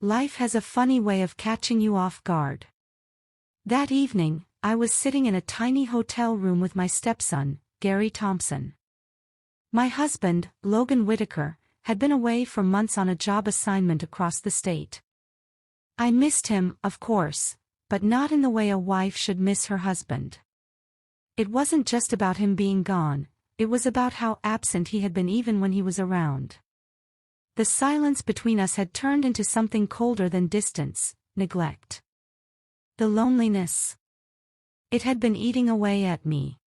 Life has a funny way of catching you off guard. That evening, I was sitting in a tiny hotel room with my stepson, Gary Thompson. My husband, Logan Whitaker, had been away for months on a job assignment across the state. I missed him, of course, but not in the way a wife should miss her husband. It wasn't just about him being gone, it was about how absent he had been even when he was around. The silence between us had turned into something colder than distance, neglect. The loneliness. It had been eating away at me.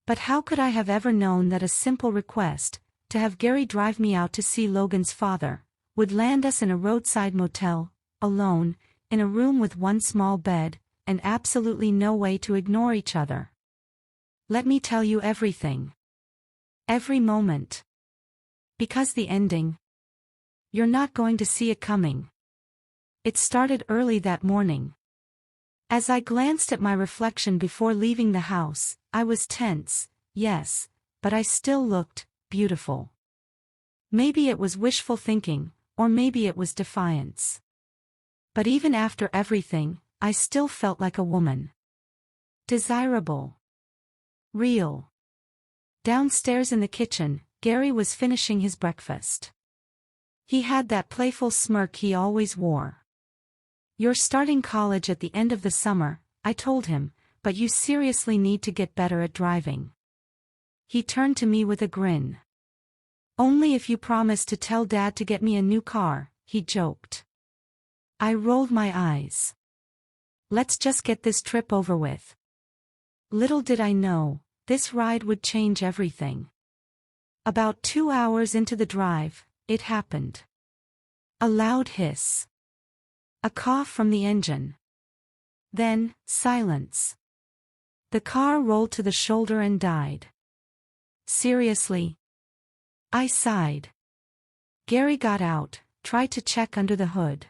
But how could I have ever known that a simple request, to have Gary drive me out to see Logan's father, would land us in a roadside motel, alone, in a room with one small bed, and absolutely no way to ignore each other. Let me tell you everything. Every moment. Because the ending. You're not going to see it coming. It started early that morning. As I glanced at my reflection before leaving the house, I was tense, yes, but I still looked beautiful. Maybe it was wishful thinking, or maybe it was defiance. But even after everything, I still felt like a woman. Desirable. Real. Downstairs in the kitchen, Gary was finishing his breakfast. He had that playful smirk he always wore. "You're starting college at the end of the summer," I told him, "but you seriously need to get better at driving." He turned to me with a grin. "Only if you promise to tell Dad to get me a new car," he joked. I rolled my eyes. Let's just get this trip over with. Little did I know, this ride would change everything. About 2 hours into the drive, it happened. A loud hiss. A cough from the engine. Then, silence. The car rolled to the shoulder and died. Seriously? I sighed. Gary got out, tried to check under the hood.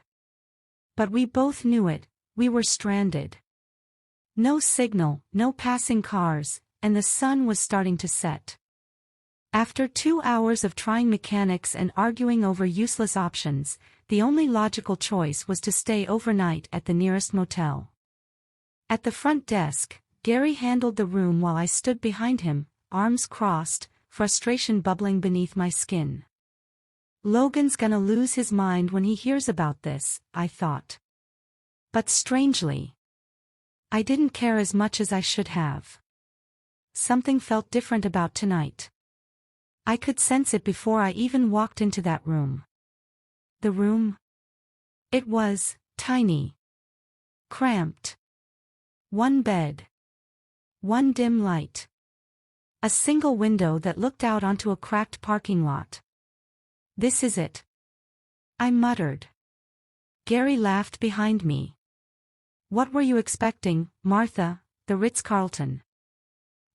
But we both knew it, we were stranded. No signal, no passing cars, and the sun was starting to set. After 2 hours of trying mechanics and arguing over useless options, the only logical choice was to stay overnight at the nearest motel. At the front desk, Gary handled the room while I stood behind him, arms crossed, frustration bubbling beneath my skin. Logan's gonna lose his mind when he hears about this, I thought. But strangely, I didn't care as much as I should have. Something felt different about tonight. I could sense it before I even walked into that room. The room? It was tiny. Cramped. One bed. One dim light. A single window that looked out onto a cracked parking lot. "This is it," I muttered. Gary laughed behind me. "What were you expecting, Martha, the Ritz-Carlton?"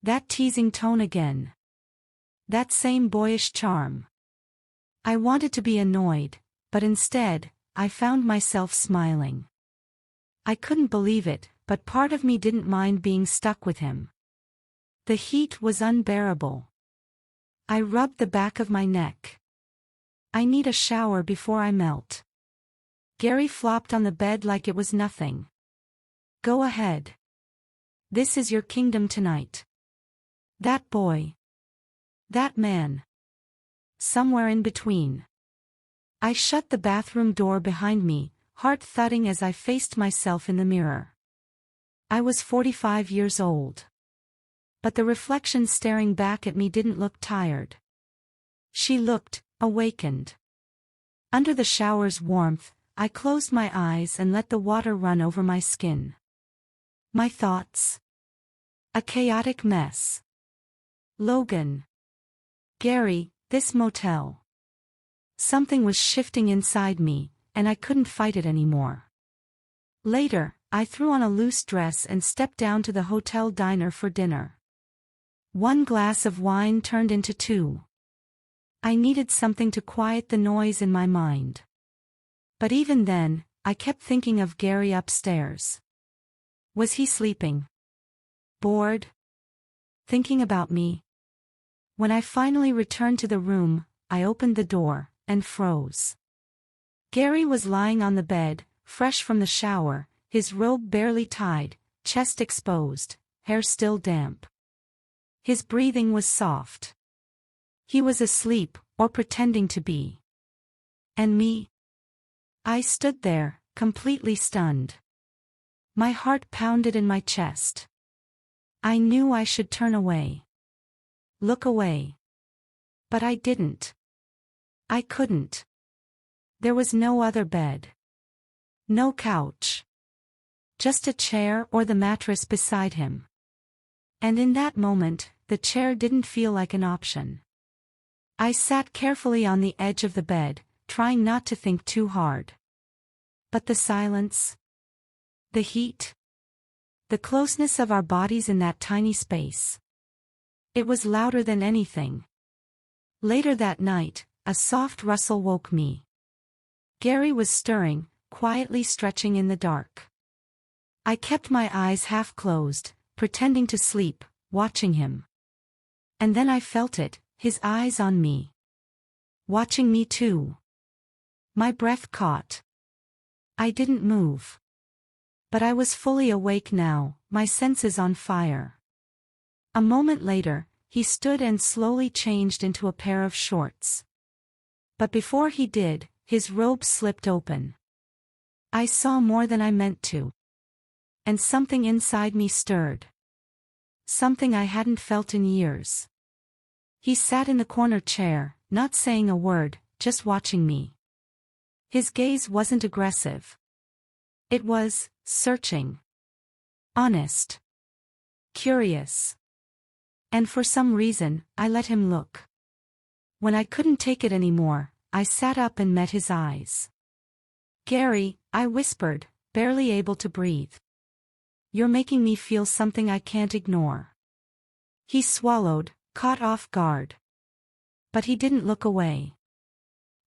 That teasing tone again. That same boyish charm. I wanted to be annoyed, but instead, I found myself smiling. I couldn't believe it, but part of me didn't mind being stuck with him. The heat was unbearable. I rubbed the back of my neck. I need a shower before I melt. Gary flopped on the bed like it was nothing. "Go ahead. This is your kingdom tonight." That boy. That man. Somewhere in between. I shut the bathroom door behind me, heart thudding as I faced myself in the mirror. I was 45 years old. But the reflection staring back at me didn't look tired. She looked awakened. Under the shower's warmth, I closed my eyes and let the water run over my skin. My thoughts. A chaotic mess. Logan. Gary, this motel. Something was shifting inside me, and I couldn't fight it anymore. Later, I threw on a loose dress and stepped down to the hotel diner for dinner. One glass of wine turned into 2. I needed something to quiet the noise in my mind. But even then, I kept thinking of Gary upstairs. Was he sleeping? Bored? Thinking about me? When I finally returned to the room, I opened the door, and froze. Gary was lying on the bed, fresh from the shower, his robe barely tied, chest exposed, hair still damp. His breathing was soft. He was asleep, or pretending to be. And me? I stood there, completely stunned. My heart pounded in my chest. I knew I should turn away. Look away. But I didn't. I couldn't. There was no other bed. No couch. Just a chair or the mattress beside him. And in that moment, the chair didn't feel like an option. I sat carefully on the edge of the bed, trying not to think too hard. But the silence, the heat, the closeness of our bodies in that tiny space. It was louder than anything. Later that night, a soft rustle woke me. Gary was stirring, quietly stretching in the dark. I kept my eyes half closed, pretending to sleep, watching him. And then I felt it, his eyes on me. Watching me too. My breath caught. I didn't move. But I was fully awake now, my senses on fire. A moment later, he stood and slowly changed into a pair of shorts. But before he did, his robe slipped open. I saw more than I meant to. And something inside me stirred. Something I hadn't felt in years. He sat in the corner chair, not saying a word, just watching me. His gaze wasn't aggressive. It was searching. Honest. Curious. And for some reason, I let him look. When I couldn't take it anymore, I sat up and met his eyes. "Gary," I whispered, barely able to breathe. "You're making me feel something I can't ignore." He swallowed, caught off guard. But he didn't look away.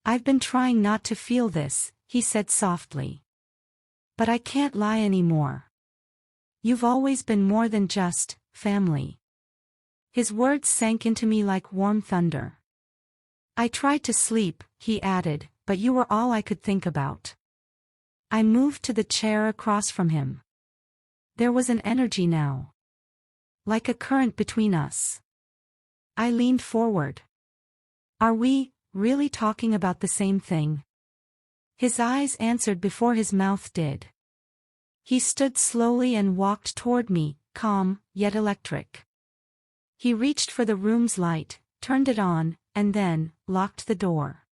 "I've been trying not to feel this," he said softly. "But I can't lie anymore. You've always been more than just family." His words sank into me like warm thunder. "I tried to sleep," he added, "but you were all I could think about." I moved to the chair across from him. There was an energy now. Like a current between us. I leaned forward. "Are we really talking about the same thing?" His eyes answered before his mouth did. He stood slowly and walked toward me, calm, yet electric. He reached for the room's light, turned it on, and then locked the door.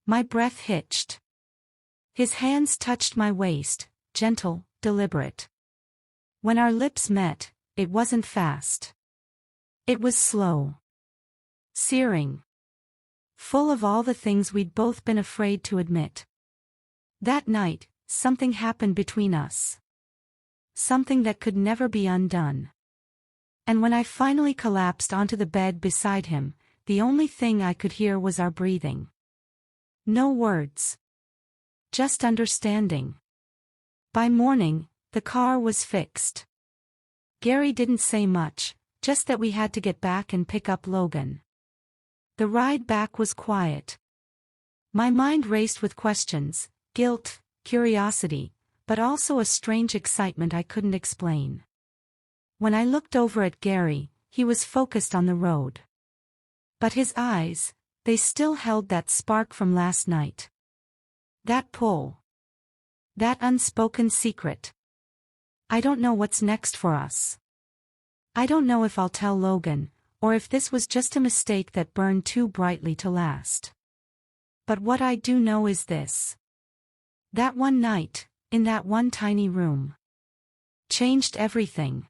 My breath hitched. His hands touched my waist, gentle, deliberate. When our lips met, it wasn't fast. It was slow. Searing. Full of all the things we'd both been afraid to admit. That night, something happened between us. Something that could never be undone. And when I finally collapsed onto the bed beside him, the only thing I could hear was our breathing. No words. Just understanding. By morning, the car was fixed. Gary didn't say much, just that we had to get back and pick up Logan. The ride back was quiet. My mind raced with questions, guilt, curiosity, but also a strange excitement I couldn't explain. When I looked over at Gary, he was focused on the road. But his eyes, they still held that spark from last night. That pull. That unspoken secret. I don't know what's next for us. I don't know if I'll tell Logan, or if this was just a mistake that burned too brightly to last. But what I do know is this. That one night, in that one tiny room, changed everything.